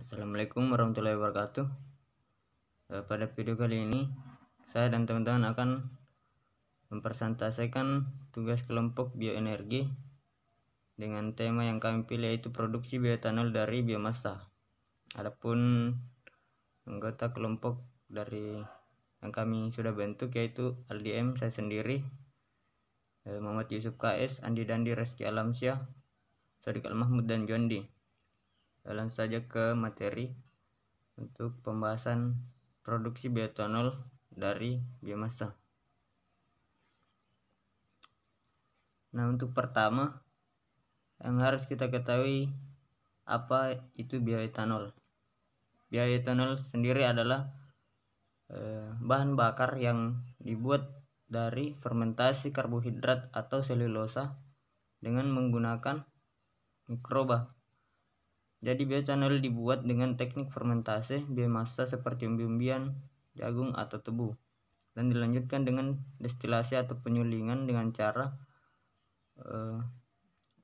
Assalamualaikum warahmatullahi wabarakatuh. Pada video kali ini saya dan teman-teman akan mempresentasikan tugas kelompok bioenergi dengan tema yang kami pilih, yaitu produksi bioetanol dari biomasa. Adapun anggota kelompok dari yang kami sudah bentuk yaitu Aldi M, saya sendiri, Muhammad Yusuf KS, Andi Dandi, Reski Alamsyah, Sadiq Al Mahmud, dan Jondi. Langsung saja ke materi untuk pembahasan produksi bioetanol dari biomasa. Nah, untuk pertama yang harus kita ketahui, apa itu bioetanol. Bioetanol sendiri adalah bahan bakar yang dibuat dari fermentasi karbohidrat atau selulosa dengan menggunakan mikroba. Jadi bioetanol dibuat dengan teknik fermentasi biomasa seperti umbi-umbian, jagung, atau tebu, dan dilanjutkan dengan destilasi atau penyulingan dengan cara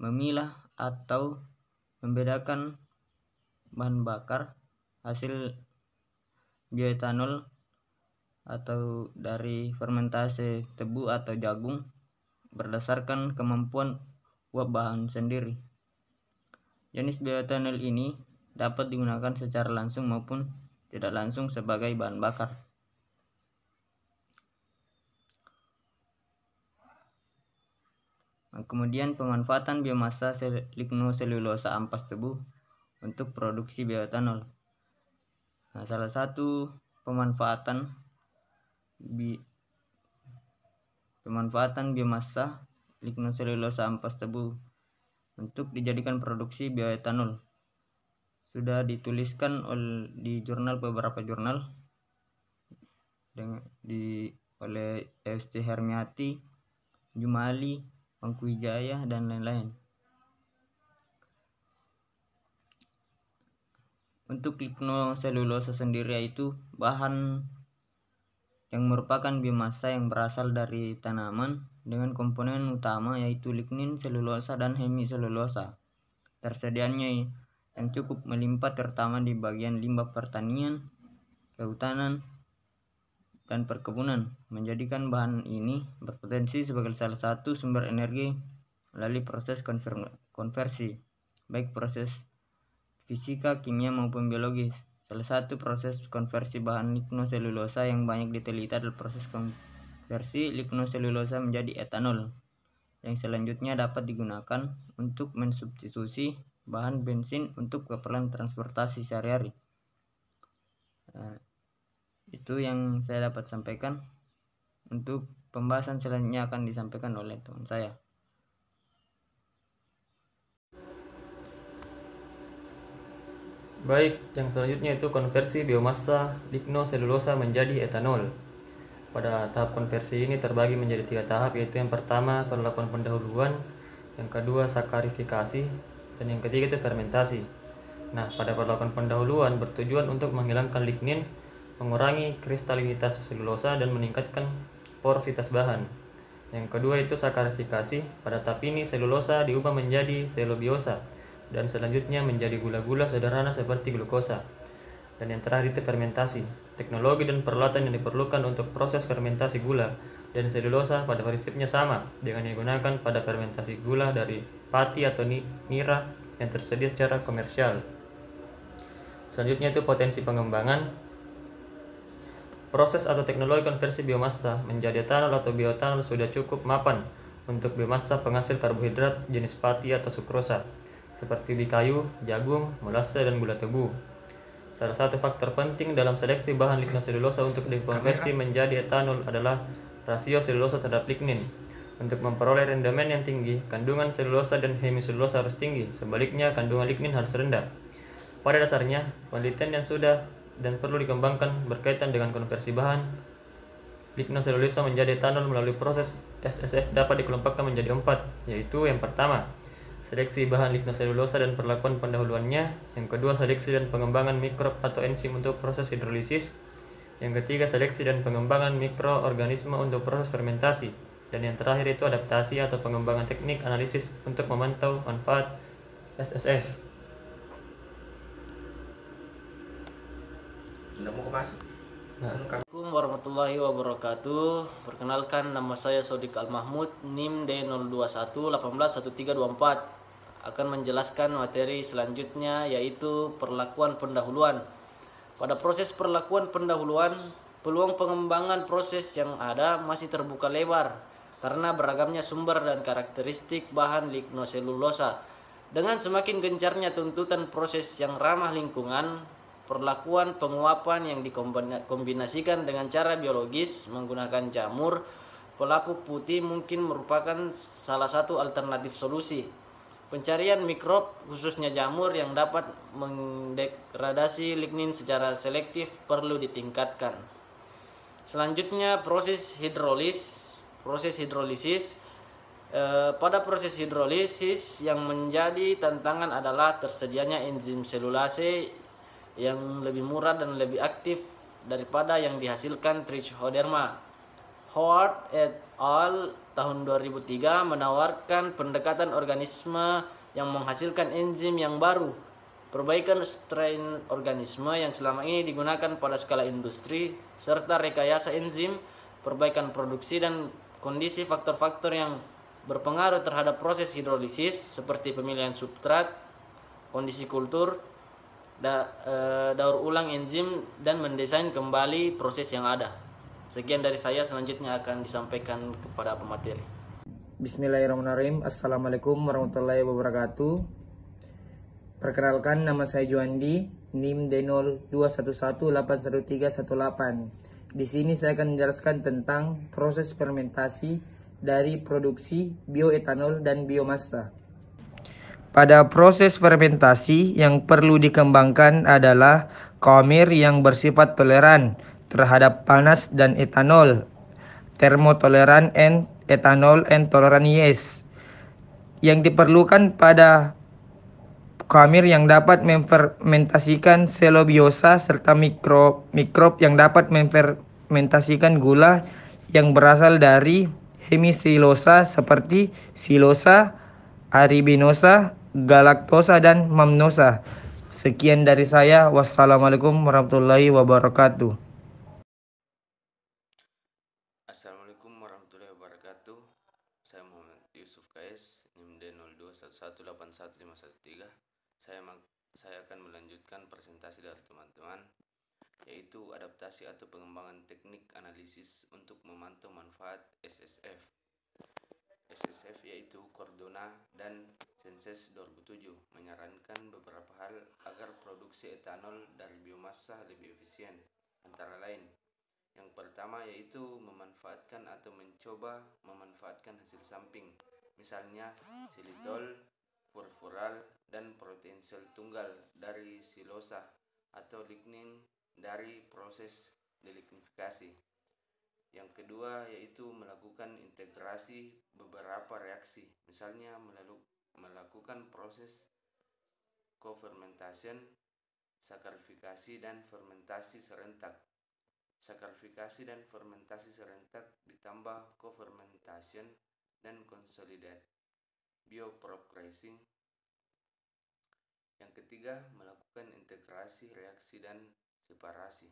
memilah atau membedakan bahan bakar hasil bioetanol atau dari fermentasi tebu atau jagung berdasarkan kemampuan uap bahan sendiri. Jenis bioetanol ini dapat digunakan secara langsung maupun tidak langsung sebagai bahan bakar. Nah, kemudian pemanfaatan biomasa lignoselulosa ampas tebu untuk produksi bioetanol. Nah, salah satu pemanfaatan biomasa lignoselulosa ampas tebu untuk dijadikan produksi bioetanol sudah dituliskan di beberapa jurnal oleh St. Hermiati, Jumali, Pangkuwijaya, dan lain-lain. Untuk lignoselulosa sendiri yaitu bahan yang merupakan biomasa yang berasal dari tanaman dengan komponen utama yaitu lignin, selulosa, dan hemiselulosa. Tersedianya yang cukup melimpah terutama di bagian limbah pertanian, kehutanan, dan perkebunan, menjadikan bahan ini berpotensi sebagai salah satu sumber energi melalui proses konversi, baik proses fisika, kimia, maupun biologis. Salah satu proses konversi bahan lignoselulosa yang banyak diteliti adalah proses konversi lignoselulosa menjadi etanol, yang selanjutnya dapat digunakan untuk mensubstitusi bahan bensin untuk keperluan transportasi sehari-hari. Itu yang saya dapat sampaikan. Untuk pembahasan selanjutnya akan disampaikan oleh teman saya. Baik, yang selanjutnya itu konversi biomasa lignoselulosa menjadi etanol. Pada tahap konversi ini terbagi menjadi 3 tahap, yaitu yang pertama perlakuan pendahuluan, yang kedua sakarifikasi, dan yang ketiga itu fermentasi. Nah, pada perlakuan pendahuluan bertujuan untuk menghilangkan lignin, mengurangi kristalinitas selulosa, dan meningkatkan porositas bahan. Yang kedua itu sakarifikasi. Pada tahap ini selulosa diubah menjadi selubiosa dan selanjutnya menjadi gula-gula sederhana seperti glukosa. Dan yang terakhir itu fermentasi. Teknologi dan peralatan yang diperlukan untuk proses fermentasi gula dan selulosa pada prinsipnya sama dengan yang digunakan pada fermentasi gula dari pati atau nira yang tersedia secara komersial. Selanjutnya itu potensi pengembangan. Proses atau teknologi konversi biomasa menjadi etanol atau bioetanol sudah cukup mapan untuk biomasa penghasil karbohidrat jenis pati atau sukrosa seperti ubi kayu, jagung, molase, dan gula tebu. Salah satu faktor penting dalam seleksi bahan lignoselulosa untuk dikonversi menjadi etanol adalah rasio selulosa terhadap lignin. Untuk memperoleh rendemen yang tinggi, kandungan selulosa dan hemiselulosa harus tinggi, sebaliknya kandungan lignin harus rendah. Pada dasarnya, penelitian yang sudah dan perlu dikembangkan berkaitan dengan konversi bahan lignoselulosa menjadi etanol melalui proses SSF dapat dikelompokkan menjadi 4, yaitu yang pertama, seleksi bahan lignoselulosa dan perlakuan pendahuluannya. Yang kedua, seleksi dan pengembangan mikrob atau enzim untuk proses hidrolisis. Yang ketiga, seleksi dan pengembangan mikroorganisme untuk proses fermentasi. Dan yang terakhir itu adaptasi atau pengembangan teknik analisis untuk memantau manfaat SSF. Mas. Assalamualaikum warahmatullahi wabarakatuh. Perkenalkan, nama saya Sodik Al-Mahmud, NIM D021181324. Akan menjelaskan materi selanjutnya, yaitu perlakuan pendahuluan. Pada proses perlakuan pendahuluan, peluang pengembangan proses yang ada masih terbuka lebar karena beragamnya sumber dan karakteristik bahan lignoselulosa. Dengan semakin gencarnya tuntutan proses yang ramah lingkungan, perlakuan penguapan yang dikombinasikan dengan cara biologis menggunakan jamur pelapuk putih mungkin merupakan salah satu alternatif solusi. Pencarian mikrob, khususnya jamur yang dapat mendegradasi lignin secara selektif, perlu ditingkatkan. Selanjutnya, proses hidrolisis. Pada proses hidrolisis yang menjadi tantangan adalah tersedianya enzim selulase yang lebih murah dan lebih aktif daripada yang dihasilkan trichoderma. Howard et al. Tahun 2003 menawarkan pendekatan organisme yang menghasilkan enzim yang baru, perbaikan strain organisme yang selama ini digunakan pada skala industri, serta rekayasa enzim, perbaikan produksi dan kondisi faktor-faktor yang berpengaruh terhadap proses hidrolisis seperti pemilihan substrat, kondisi kultur, daur ulang enzim, dan mendesain kembali proses yang ada. Sekian dari saya, selanjutnya akan disampaikan kepada pemateri. Bismillahirrahmanirrahim. Assalamualaikum warahmatullahi wabarakatuh. Perkenalkan, nama saya Juandi, NIM D021181318. Di sini saya akan menjelaskan tentang proses fermentasi dari produksi bioetanol dan biomasa. Pada proses fermentasi yang perlu dikembangkan adalah khamir yang bersifat toleran terhadap panas dan etanol, thermotolerant and ethanol and tolerant yeast. Yang diperlukan pada khamir yang dapat memfermentasikan selobiosa serta mikrob yang dapat memfermentasikan gula yang berasal dari hemisilosa seperti silosa, arabinosa, galaktosa, dan mamnosa. Sekian dari saya. Wassalamualaikum warahmatullahi wabarakatuh. Assalamualaikum warahmatullahi wabarakatuh. Saya Muhammad Yusuf KS, NIM D021181513. Saya akan melanjutkan presentasi dari teman-teman, yaitu adaptasi atau pengembangan teknik analisis untuk memantau manfaat SSF. SSF yaitu Cordona dan Senses 2007 menyarankan beberapa hal agar produksi etanol dari biomasa lebih efisien, antara lain: yang pertama yaitu memanfaatkan atau mencoba memanfaatkan hasil samping, misalnya xilitol, furfural, dan protein sel tunggal dari silosa atau lignin dari proses delignifikasi. Yang kedua yaitu melakukan integrasi beberapa reaksi, misalnya melakukan proses co-fermentation, sakarifikasi, dan fermentasi serentak. Sakarifikasi dan fermentasi serentak ditambah co-fermentation dan consolidate bioprocessing. Yang ketiga, melakukan integrasi reaksi dan separasi,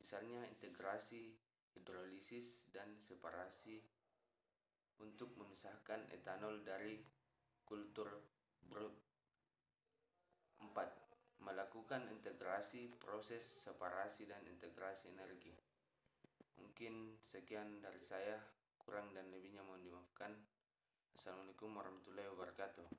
misalnya integrasi hidrolisis dan separasi untuk memisahkan etanol dari kultur brood. 4. Melakukan integrasi proses separasi dan integrasi energi. Mungkin sekian dari saya, kurang dan lebihnya mohon dimaafkan. Assalamualaikum warahmatullahi wabarakatuh.